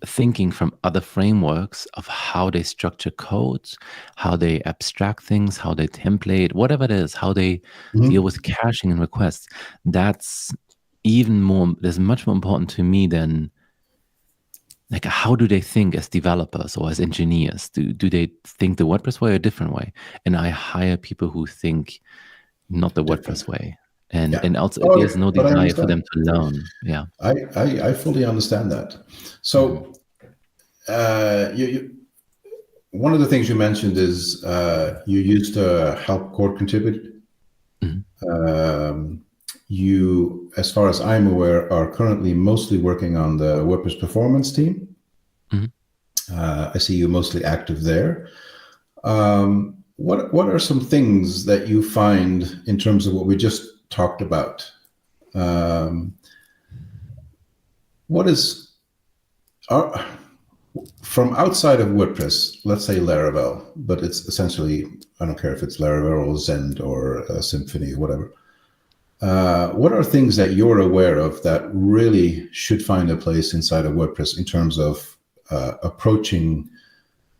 thinking from other frameworks of how they structure codes, how they abstract things, how they template, whatever it is, how they deal with caching and requests. That's even more, that's much more important to me than like, how do they think as developers or as engineers? Do they think the WordPress way or a different way? And I hire people who think not the WordPress way. And also there's no desire for them to learn. Yeah. I fully understand that. So you one of the things you mentioned is you used to help code contribute. You, as far as I'm aware, are currently mostly working on the WordPress performance team. I see you mostly active there. What are some things that you find in terms of what we just talked about? What is from outside of WordPress, let's say Laravel, but it's essentially, I don't care if it's Laravel or Zend or Symfony or whatever. What are things that you're aware of that really should find a place inside of WordPress in terms of approaching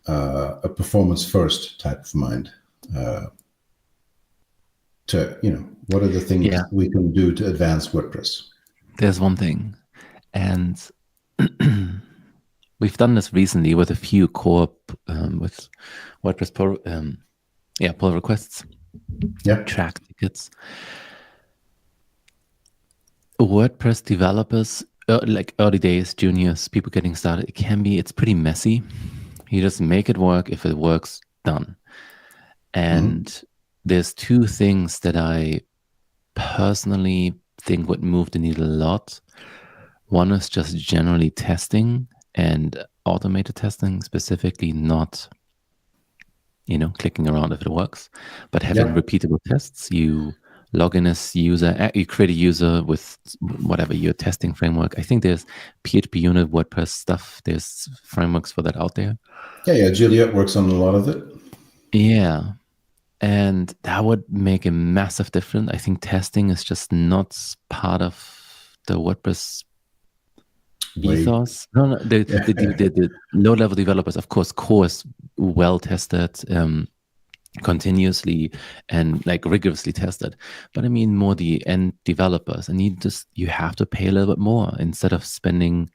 a performance first type of mind? What are the things we can do to advance WordPress? There's one thing, and we've done this recently with a few core with WordPress pull requests, track tickets. WordPress developers, like early days, juniors, people getting started, it's pretty messy. You just make it work. If it works, done. And there's two things that I personally think would move the needle a lot. One is just generally testing and automated testing, specifically not, clicking around if it works, but having Yeah. repeatable tests. You log in as user, you create a user with whatever your testing framework. I think there's PHP unit, WordPress stuff. There's frameworks for that out there. Yeah. Juliet works on a lot of it. Yeah. And that would make a massive difference. I think testing is just not part of the WordPress ethos. No, the low-level developers, of course, core is well tested, continuously and like rigorously tested. But I mean more the end developers, and you have to pay a little bit more. Instead of spending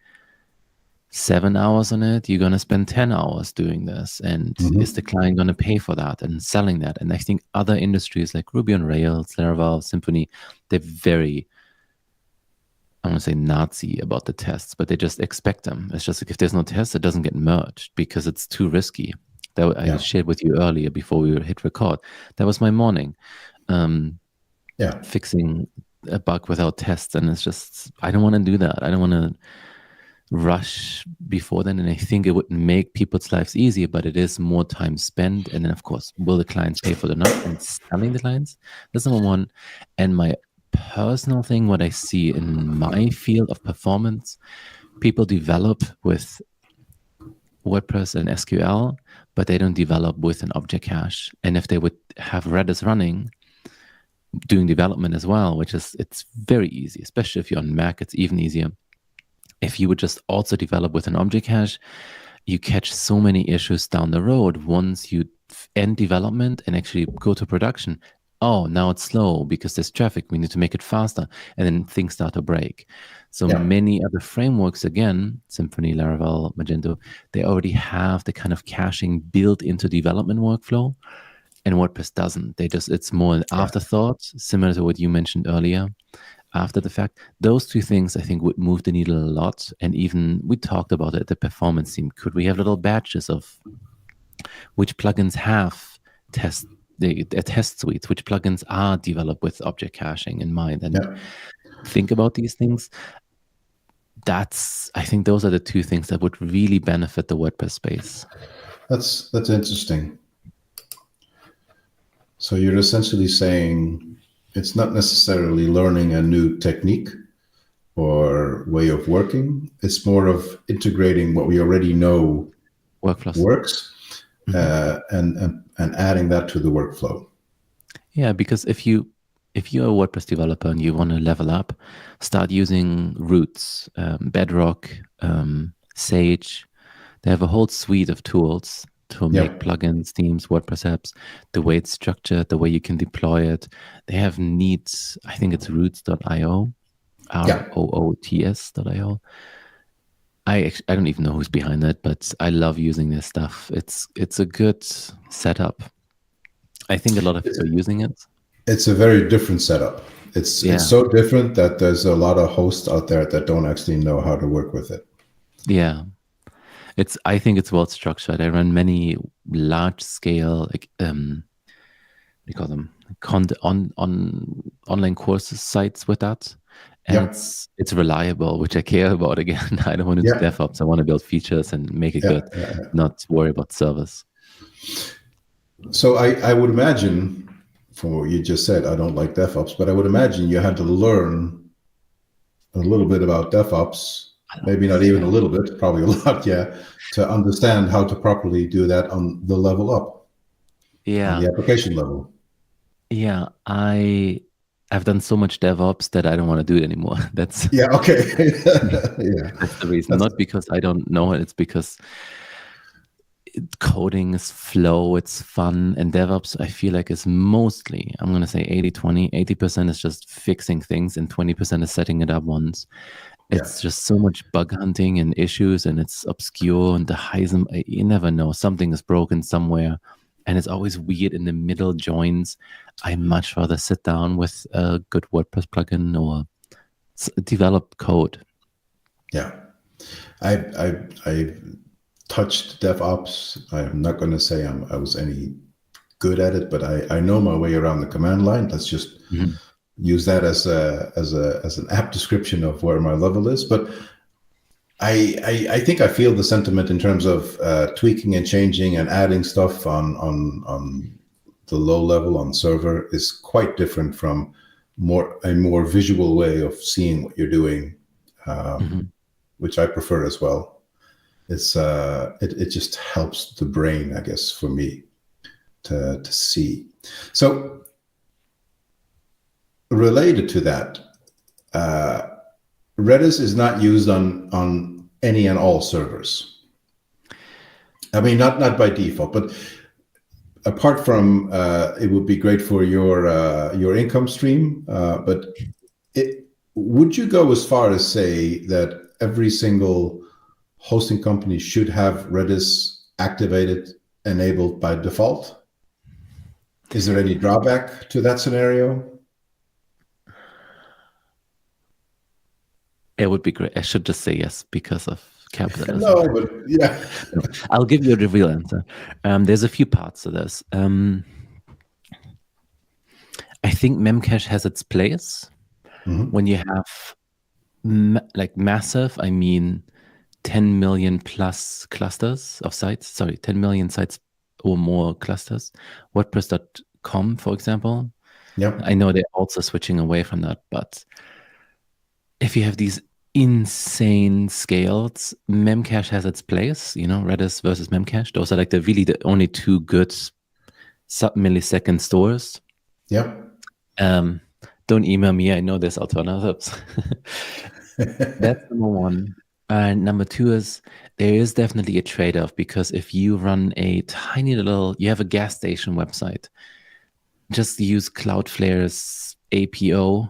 7 hours on it, you're going to spend 10 hours doing this. And is the client going to pay for that and selling that? And I think other industries like Ruby on Rails, Laravel, Symfony, they're very, I don't want to say Nazi about the tests, but they just expect them. It's just like if there's no test, it doesn't get merged because it's too risky. That I shared with you earlier before we hit record. That was my morning. Fixing a bug without tests. And it's just, I don't want to do that. I don't want to rush before then. And I think it would make people's lives easier, but it is more time spent. And then, of course, will the clients pay for it or not? And selling the clients. That's number one. And my personal thing, what I see in my field of performance, people develop with WordPress and SQL, but they don't develop with an object cache. And if they would have Redis running, doing development as well, it's very easy, especially if you're on Mac, it's even easier. If you would just also develop with an object cache, you catch so many issues down the road. Once you end development and actually go to production, oh, now it's slow because there's traffic. We need to make it faster. And then things start to break. So many other frameworks, again, Symfony, Laravel, Magento, they already have the kind of caching built into development workflow. And WordPress doesn't. It's more an afterthought, similar to what you mentioned earlier. After the fact, those two things I think would move the needle a lot. And even we talked about it at the performance team. Could we have little batches of which plugins have test suites, which plugins are developed with object caching in mind, and think about these things? I think those are the two things that would really benefit the WordPress space. That's interesting. So you're essentially saying it's not necessarily learning a new technique or way of working. It's more of integrating what we already know works, and adding that to the workflow. Yeah, because if you're a WordPress developer and you want to level up, start using Roots, Bedrock, Sage. They have a whole suite of tools to make plugins, themes, WordPress apps, the way it's structured, the way you can deploy it. They have neat, I think it's roots.io, roots.io. I don't even know who's behind that, but I love using this stuff. It's a good setup. I think a lot of people are using it. It's a very different setup. It's so different that there's a lot of hosts out there that don't actually know how to work with it. Yeah. I think it's well structured. I run many large scale, like we call them online courses sites with that. And it's reliable, which I care about. Again, I don't want to do DevOps. I want to build features and make it good, not worry about service. So I would imagine, from what you just said, I don't like DevOps, but I would imagine you had to learn a little bit about DevOps, maybe not even a little bit, probably a lot, to understand how to properly do that on the level up, on the application level. Yeah, I've done so much DevOps that I don't want to do it anymore. That's okay. That's the reason. Not because I don't know it. It's because coding is flow, it's fun, and DevOps I feel like is mostly, I'm going to say 80-20. 80% is just fixing things and 20% is setting it up once. It's just so much bug hunting and issues, and it's obscure, and you never know. Something is broken somewhere, and it's always weird in the middle joins. I much rather sit down with a good WordPress plugin or develop code. Yeah. I touched DevOps. I'm not going to say I was any good at it, but I know my way around the command line. Let's just use that as an apt description of where my level is. But I think I feel the sentiment in terms of tweaking and changing and adding stuff on the low level on server is quite different from a more visual way of seeing what you're doing, which I prefer as well. It's it just helps the brain, I guess, for me to see. So related to that, Redis is not used on any and all servers. I mean, not by default, but apart from it would be great for your income stream. But would you go as far as say that every single hosting company should have Redis activated, enabled by default? Is there any drawback to that scenario? It would be great. I should just say yes because of capitalism. No, but yeah. I'll give you the real answer. There's a few parts to this. I think Memcache has its place when you have like massive, I mean 10 million plus clusters of sites. Sorry, 10 million sites or more clusters. WordPress.com, for example. Yeah. I know they're also switching away from that, but if you have these insane scales, Memcache has its place, Redis versus Memcache. Those are like the only two good sub-millisecond stores. Yeah. Don't email me. I know there's alternatives. That's number one. And number two is there is definitely a trade-off, because if you run a tiny you have a gas station website, just use Cloudflare's APO,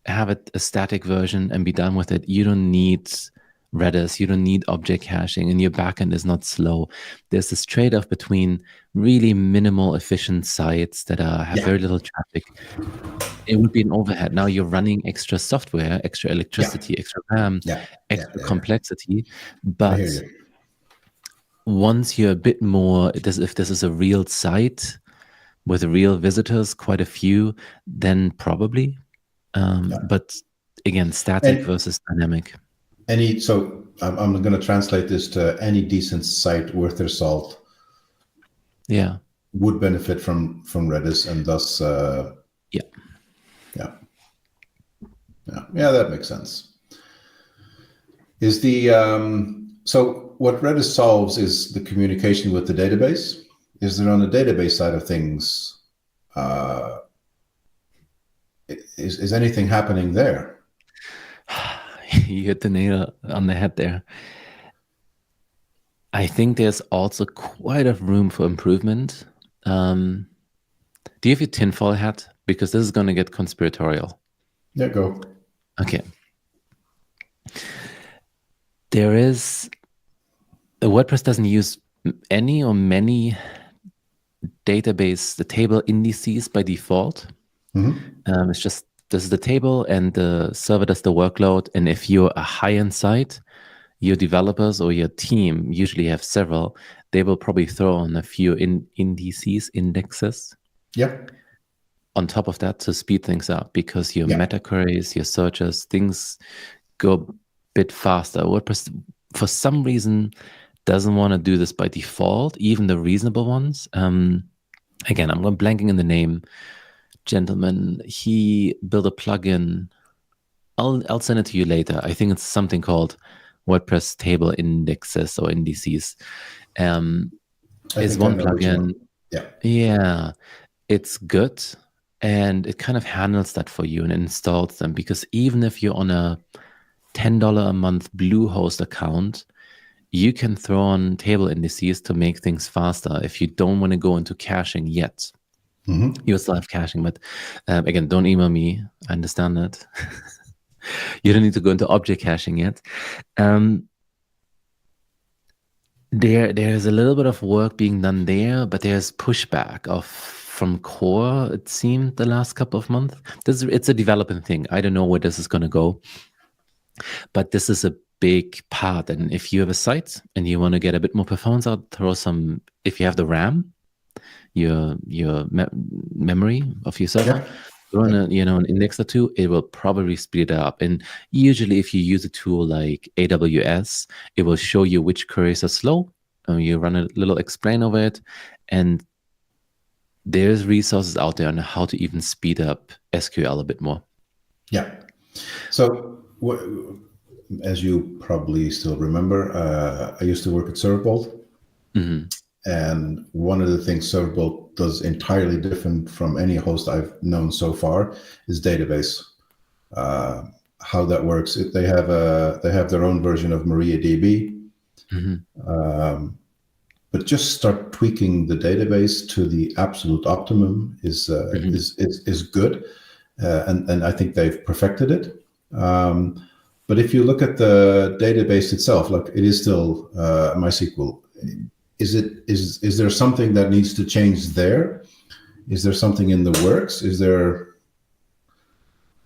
have it a static version and be done with it. You don't need Redis, you don't need object caching, and your backend is not slow. There's this trade-off between really minimal efficient sites that have very little traffic. It would be an overhead. Now you're running extra software, extra electricity, extra RAM, extra complexity. But once you're a bit more, if this is a real site with real visitors, quite a few, then probably. But again, static versus dynamic. So I'm going to translate this to any decent site worth their salt. Yeah, would benefit from Redis, and thus that makes sense. Is the so what Redis solves is the communication with the database. Is there on the database side of things? Is anything happening there? You hit the nail on the head there. I think there's also quite a room for improvement. Do you have your tinfoil hat? Because this is going to get conspiratorial. Yeah, go. Okay. WordPress doesn't use any or many the table indices by default. It's just, this is the table and the server does the workload. And if you're a high-end site, your developers or your team usually have several, they will probably throw on a few indexes. Yeah. On top of that to speed things up, because your meta queries, your searches, things go a bit faster. WordPress, for some reason, doesn't want to do this by default, even the reasonable ones. Again, I'm blanking in the name. Gentleman, he built a plugin. I'll send it to you later. I think it's something called WordPress table indexes or indices. It's one plugin. Yeah, it's good. And it kind of handles that for you and installs them, because even if you're on a $10 a month Bluehost account, you can throw on table indices to make things faster if you don't want to go into caching yet. You still have caching, but again, don't email me. I understand that. You don't need to go into object caching yet. There's a little bit of work being done there, but there's pushback from core, it seemed, the last couple of months. It's a developing thing. I don't know where this is going to go, but this is a big part. And if you have a site and you want to get a bit more performance out, if you have the RAM, memory of your server, Yeah. throw in an index or two, it will probably speed it up. And usually, if you use a tool like AWS, it will show you which queries are slow. You run a little explain over it, and there's resources out there on how to even speed up SQL a bit more. Yeah. So, as you probably still remember, I used to work at Serverbolt. Mm-hmm. And one of the things Serverbolt does entirely different from any host I've known so far is database. How that works, they have their own version of MariaDB, but just start tweaking the database to the absolute optimum is good, and I think they've perfected it. But if you look at the database itself, like it is still MySQL. Is there something that needs to change there? Is there something in the works? Is there,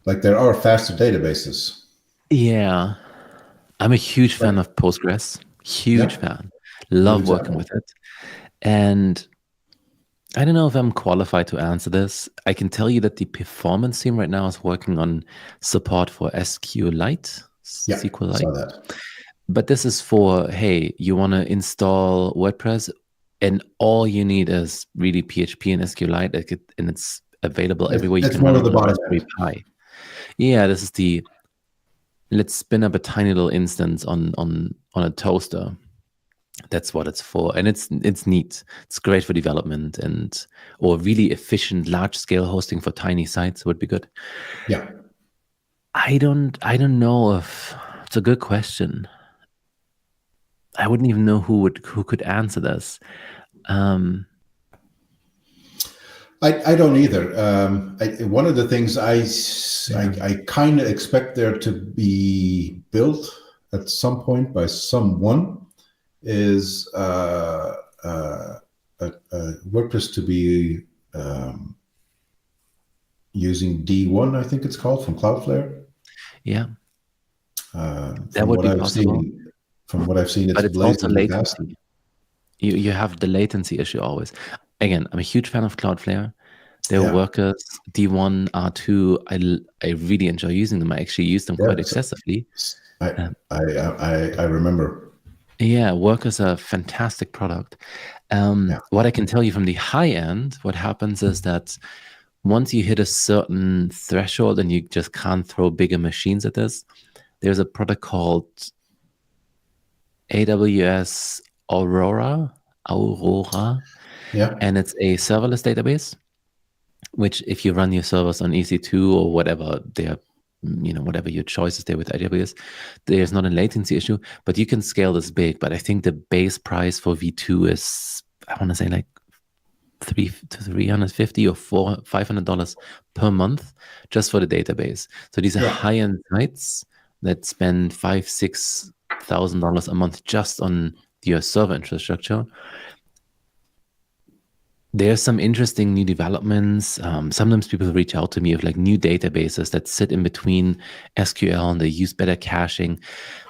like, there are faster databases? Yeah, I'm a huge fan of Postgres. Huge fan. Love working with it. And I don't know if I'm qualified to answer this. I can tell you that the performance team right now is working on support for SQLite. Yeah, SQLite. saw that. But this is for, hey, you want to install WordPress and all you need is really PHP and SQLite, and it's available everywhere. You can run it on Raspberry Pi. Yeah, this is the, let's spin up a tiny little instance on a toaster. That's what it's for, and it's neat. It's great for development or really efficient large scale hosting for tiny sites would be good. Yeah, I don't know if it's a good question. I wouldn't even know who could answer this. I don't either. One of the things I kind of expect there to be built at some point by someone is WordPress to be using D1, I think it's called, from Cloudflare. Yeah, that would be possible. From what I've seen, but it's also latency. You have the latency issue always. Again, I'm a huge fan of Cloudflare. Their workers, D1, R2, I really enjoy using them. I actually use them quite excessively. I remember. Yeah, workers are a fantastic product. What I can tell you from the high end, what happens is that once you hit a certain threshold and you just can't throw bigger machines at this, there's a product called AWS Aurora, and it's a serverless database, which if you run your servers on EC2 or whatever, whatever your choices there with AWS, there's not a latency issue, but you can scale this big. But I think the base price for V2 is, I want to say like $350 or $500 per month just for the database. So these are high-end sites that spend $5,000-$6,000 a month just on your server infrastructure. There's some interesting new developments. Sometimes people reach out to me with like new databases that sit in between SQL and they use better caching.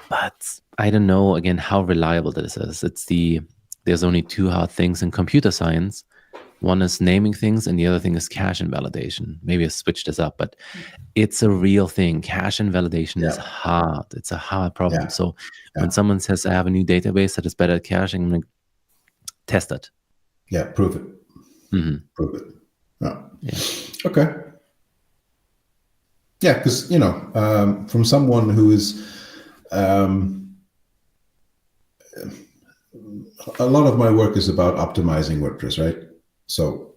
But I don't know, again, how reliable this is. There's only two hard things in computer science. One is naming things and the other thing is cache invalidation. Maybe I switched this up, but it's a real thing. Cache invalidation is hard. It's a hard problem. So when someone says, I have a new database that is better at caching, I'm like, test it. Yeah, prove it. Mm-hmm. Prove it. Yeah. Okay. Yeah, because, from someone who is, a lot of my work is about optimizing WordPress, right? So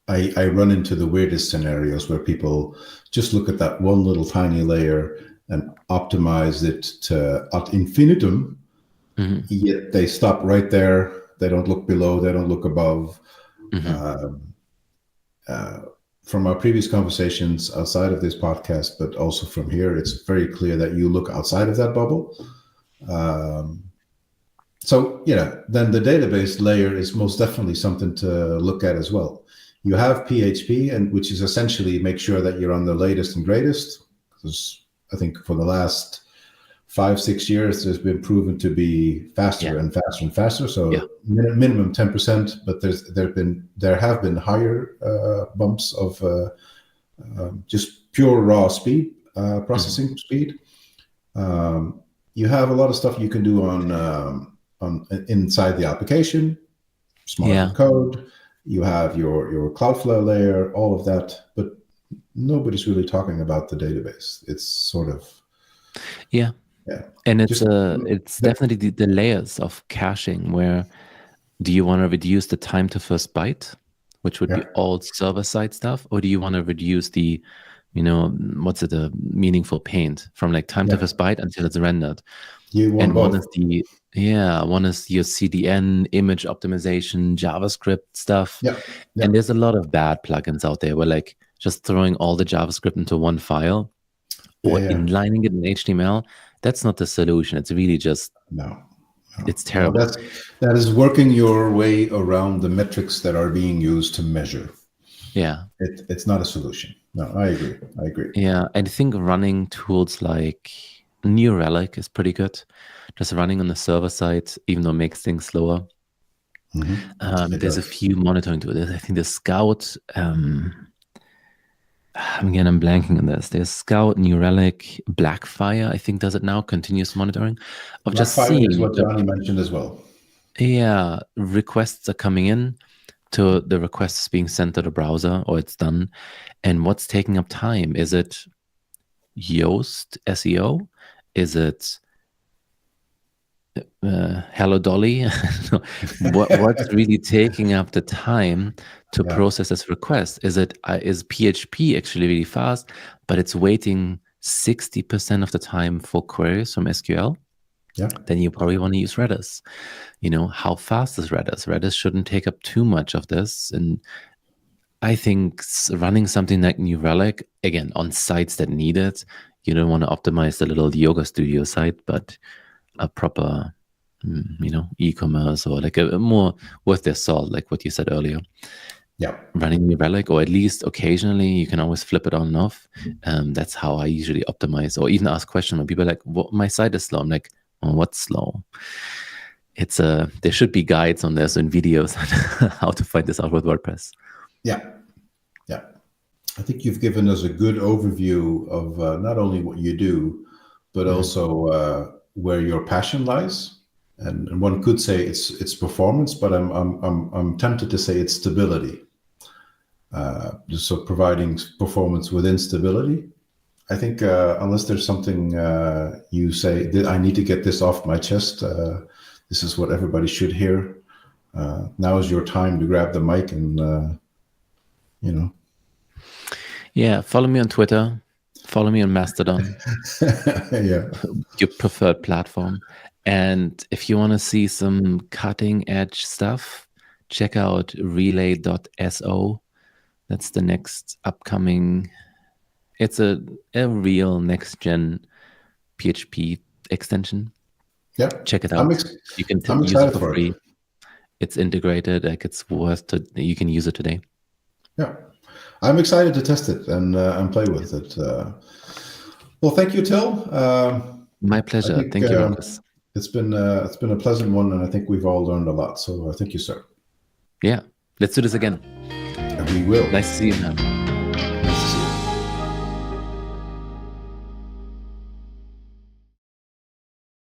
I run into the weirdest scenarios where people just look at that one little tiny layer and optimize it to ad infinitum, yet they stop right there. They don't look below, they don't look above. From our previous conversations outside of this podcast, but also from here, it's very clear that you look outside of that bubble. So, then the database layer is most definitely something to look at as well. You have PHP, and which is essentially make sure that you're on the latest and greatest. Because I think for the last 5-6 years, there's been proven to be faster and faster and faster. So minimum 10%, but there have been higher bumps of just pure raw speed, processing speed. You have a lot of stuff you can do on inside the application, smarter code. You have your Cloudflare layer, all of that, but nobody's really talking about the database. It's sort of and it's definitely the layers of caching. Where do you want to reduce the time to first byte, which would be all server-side stuff, or do you want to reduce the, a meaningful paint from like time to first byte until it's rendered? And one is one is your CDN image optimization, JavaScript stuff. And there's a lot of bad plugins out there where like just throwing all the JavaScript into one file or inlining it in HTML. That's not the solution. It's really just it's terrible. No, that is working your way around the metrics that are being used to measure. It's not a solution. No, I agree. Yeah, I think running tools like New Relic is pretty good. Just running on the server side, even though it makes things slower. There's a few monitoring tools. I think the Scout. Again, I'm blanking on this. There's Scout, New Relic, Blackfire. I think does it now. Continuous monitoring of Blackfire just seeing. Is what Johnny mentioned as well. Yeah, requests are coming in. To the requests being sent to the browser, or it's done, and what's taking up time? Is it Yoast SEO? Is it Hello Dolly? What's really taking up the time to process this request? Is PHP actually really fast, but it's waiting 60% of the time for queries from SQL? Then you probably want to use Redis. How fast is Redis? Redis shouldn't take up too much of this. And I think running something like New Relic, again, on sites that need it, you don't want to optimize the little yoga studio site, but a proper, e-commerce or like a more worth their salt, like what you said earlier. Running New Relic, or at least occasionally, you can always flip it on and off. That's how I usually optimize, or even ask questions when people are like, my site is slow. I'm like, what's slow? It's there should be guides on this and videos on how to find this out with WordPress. I think you've given us a good overview of not only what you do, but also where your passion lies. And one could say it's performance, but I'm tempted to say it's stability. So providing performance within stability. I think unless there's something you say that I need to get this off my chest, this is what everybody should hear. Now is your time to grab the mic and, Yeah, follow me on Twitter. Follow me on Mastodon. Your preferred platform. And if you want to see some cutting edge stuff, check out relay.so. That's the next upcoming. It's a real next gen PHP extension. Check it out. You can use it for free. It's integrated. Like it's worth to. You can use it today. I'm excited to test it and play with it. Well, thank you, Till. My pleasure. Thank you, Marcus. It's been a pleasant one, and I think we've all learned a lot. So thank you, sir. Yeah, let's do this again. And we will. Nice to see you, man.